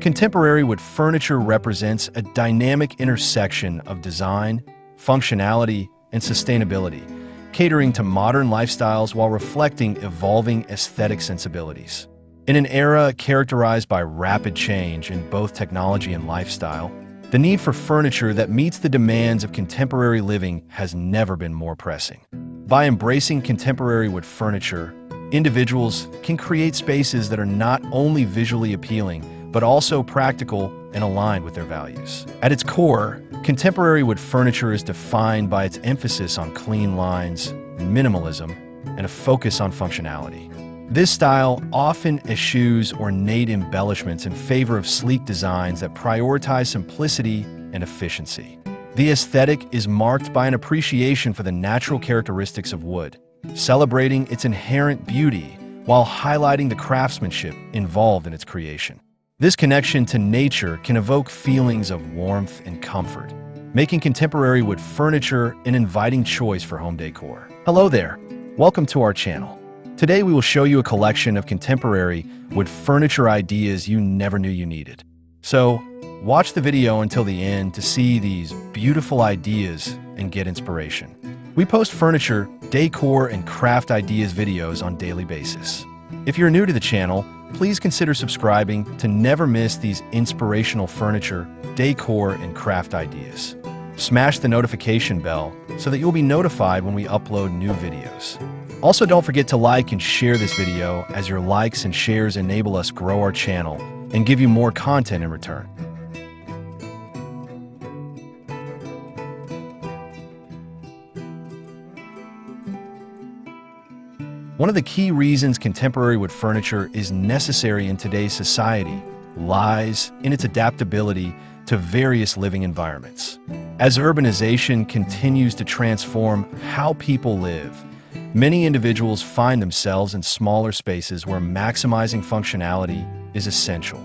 Contemporary wood furniture represents a dynamic intersection of design, functionality, and sustainability, catering to modern lifestyles while reflecting evolving aesthetic sensibilities. In an era characterized by rapid change in both technology and lifestyle, the need for furniture that meets the demands of contemporary living has never been more pressing. By embracing contemporary wood furniture, individuals can create spaces that are not only visually appealing, but also practical and aligned with their values. At its core, contemporary wood furniture is defined by its emphasis on clean lines, minimalism, and a focus on functionality. This style often eschews ornate embellishments in favor of sleek designs that prioritize simplicity and efficiency. The aesthetic is marked by an appreciation for the natural characteristics of wood, celebrating its inherent beauty while highlighting the craftsmanship involved in its creation. This connection to nature can evoke feelings of warmth and comfort, making contemporary wood furniture an inviting choice for home decor. Hello there, welcome to our channel. Today we will show you a collection of contemporary wood furniture ideas you never knew you needed. So, watch the video until the end to see these beautiful ideas and get inspiration. We post furniture, decor, and craft ideas videos on a daily basis. If you're new to the channel, please consider subscribing to never miss these inspirational furniture, decor, and craft ideas. Smash the notification bell so that you'll be notified when we upload new videos. Also, don't forget to like and share this video, as your likes and shares enable us grow our channel and give you more content in return. One of the key reasons contemporary wood furniture is necessary in today's society lies in its adaptability to various living environments. As urbanization continues to transform how people live, many individuals find themselves in smaller spaces where maximizing functionality is essential.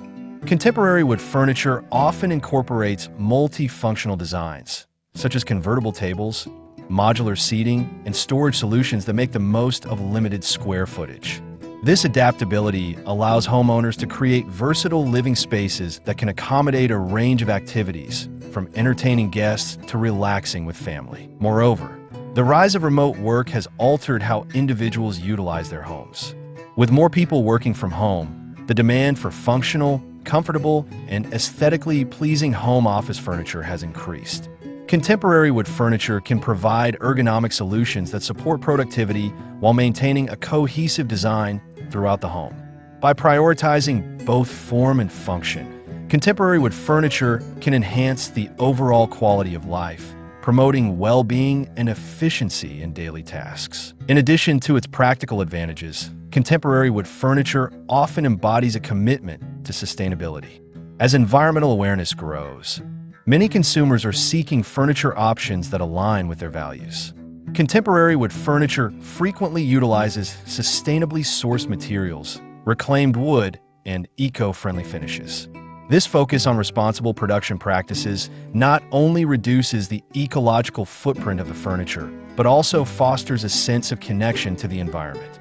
Contemporary wood furniture often incorporates multifunctional designs, such as convertible tables, modular seating, and storage solutions that make the most of limited square footage. This adaptability allows homeowners to create versatile living spaces that can accommodate a range of activities, from entertaining guests to relaxing with family. Moreover, the rise of remote work has altered how individuals utilize their homes. With more people working from home, the demand for functional, comfortable, and aesthetically pleasing home office furniture has increased. Contemporary wood furniture can provide ergonomic solutions that support productivity while maintaining a cohesive design throughout the home. By prioritizing both form and function, contemporary wood furniture can enhance the overall quality of life, promoting well-being and efficiency in daily tasks. In addition to its practical advantages, contemporary wood furniture often embodies a commitment to sustainability. As environmental awareness grows, many consumers are seeking furniture options that align with their values. Contemporary wood furniture frequently utilizes sustainably sourced materials, reclaimed wood, and eco-friendly finishes. This focus on responsible production practices not only reduces the ecological footprint of the furniture, but also fosters a sense of connection to the environment.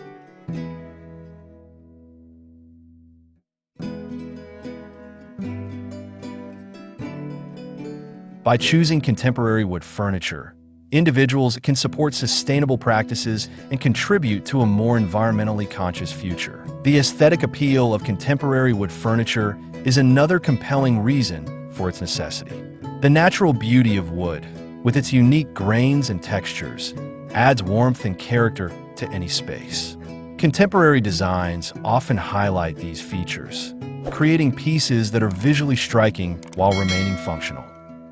By choosing contemporary wood furniture, individuals can support sustainable practices and contribute to a more environmentally conscious future. The aesthetic appeal of contemporary wood furniture is another compelling reason for its necessity. The natural beauty of wood, with its unique grains and textures, adds warmth and character to any space. Contemporary designs often highlight these features, creating pieces that are visually striking while remaining functional.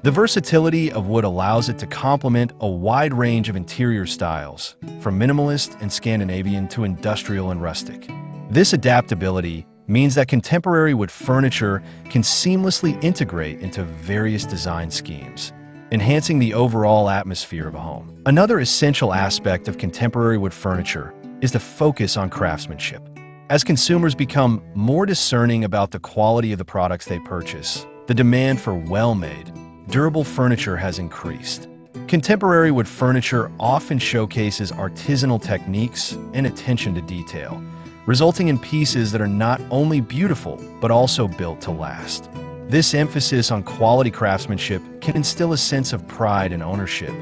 The versatility of wood allows it to complement a wide range of interior styles, from minimalist and Scandinavian to industrial and rustic. This adaptability means that contemporary wood furniture can seamlessly integrate into various design schemes, enhancing the overall atmosphere of a home. Another essential aspect of contemporary wood furniture is the focus on craftsmanship. As consumers become more discerning about the quality of the products they purchase, the demand for well-made, durable furniture has increased. Contemporary wood furniture often showcases artisanal techniques and attention to detail, resulting in pieces that are not only beautiful, but also built to last. This emphasis on quality craftsmanship can instill a sense of pride and ownership,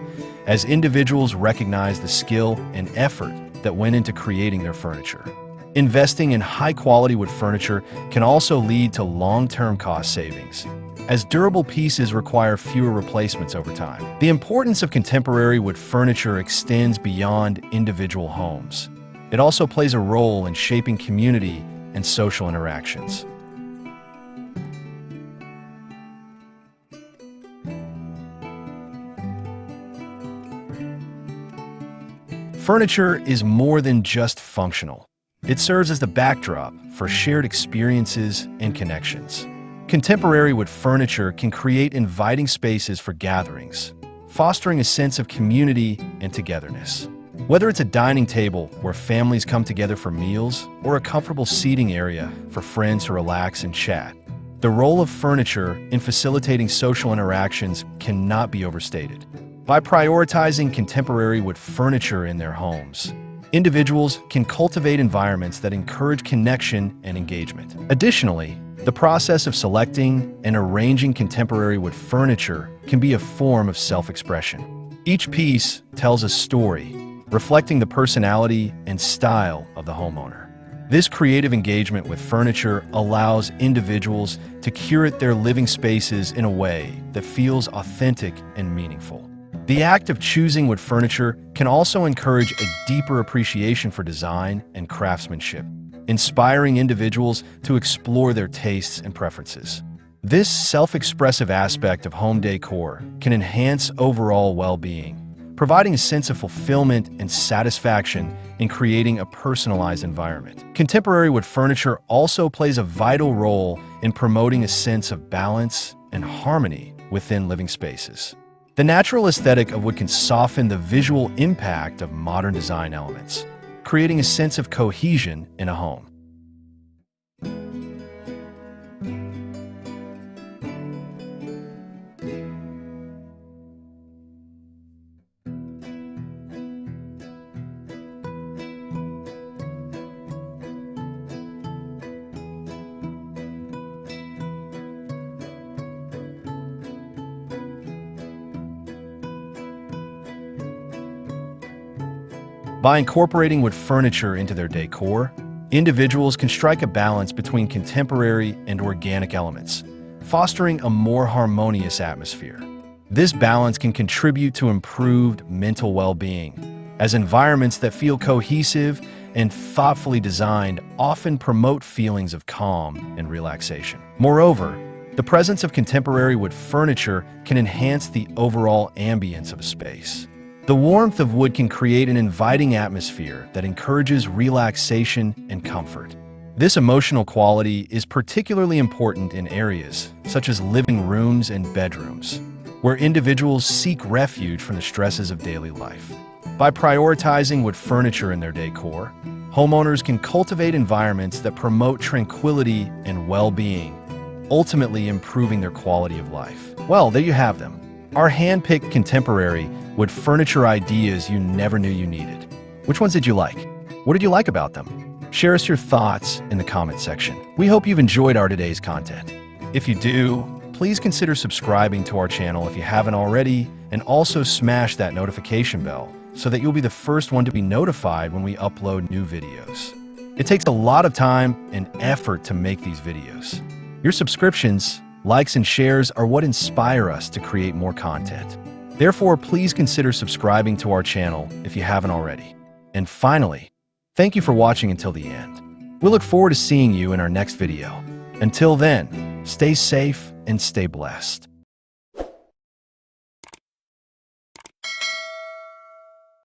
as individuals recognize the skill and effort that went into creating their furniture. Investing in high-quality wood furniture can also lead to long-term cost savings, as durable pieces require fewer replacements over time. The importance of contemporary wood furniture extends beyond individual homes. It also plays a role in shaping community and social interactions. Furniture is more than just functional. It serves as the backdrop for shared experiences and connections. Contemporary wood furniture can create inviting spaces for gatherings, fostering a sense of community and togetherness. Whether it's a dining table where families come together for meals or a comfortable seating area for friends to relax and chat, the role of furniture in facilitating social interactions cannot be overstated. By prioritizing contemporary wood furniture in their homes, individuals can cultivate environments that encourage connection and engagement. Additionally, the process of selecting and arranging contemporary wood furniture can be a form of self-expression. Each piece tells a story, reflecting the personality and style of the homeowner. This creative engagement with furniture allows individuals to curate their living spaces in a way that feels authentic and meaningful. The act of choosing wood furniture can also encourage a deeper appreciation for design and craftsmanship, inspiring individuals to explore their tastes and preferences. This self-expressive aspect of home decor can enhance overall well-being, providing a sense of fulfillment and satisfaction in creating a personalized environment. Contemporary wood furniture also plays a vital role in promoting a sense of balance and harmony within living spaces. The natural aesthetic of wood can soften the visual impact of modern design elements, creating a sense of cohesion in a home. By incorporating wood furniture into their decor, individuals can strike a balance between contemporary and organic elements, fostering a more harmonious atmosphere. This balance can contribute to improved mental well-being, as environments that feel cohesive and thoughtfully designed often promote feelings of calm and relaxation. Moreover, the presence of contemporary wood furniture can enhance the overall ambience of a space. The warmth of wood can create an inviting atmosphere that encourages relaxation and comfort. This emotional quality is particularly important in areas such as living rooms and bedrooms, where individuals seek refuge from the stresses of daily life. By prioritizing wood furniture in their decor, homeowners can cultivate environments that promote tranquility and well-being, ultimately improving their quality of life. Well, there you have them. Our hand-picked contemporary wood furniture ideas you never knew you needed. Which ones did you like? What did you like about them? Share us your thoughts in the comment section. We hope you've enjoyed our today's content. If you do, please consider subscribing to our channel if you haven't already, and also smash that notification bell so that you'll be the first one to be notified when we upload new videos. It takes a lot of time and effort to make these videos. Your subscriptions, likes, and shares are what inspire us to create more content. Therefore, please consider subscribing to our channel if you haven't already. And finally, thank you for watching until the end. We look forward to seeing you in our next video. Until then, stay safe and stay blessed.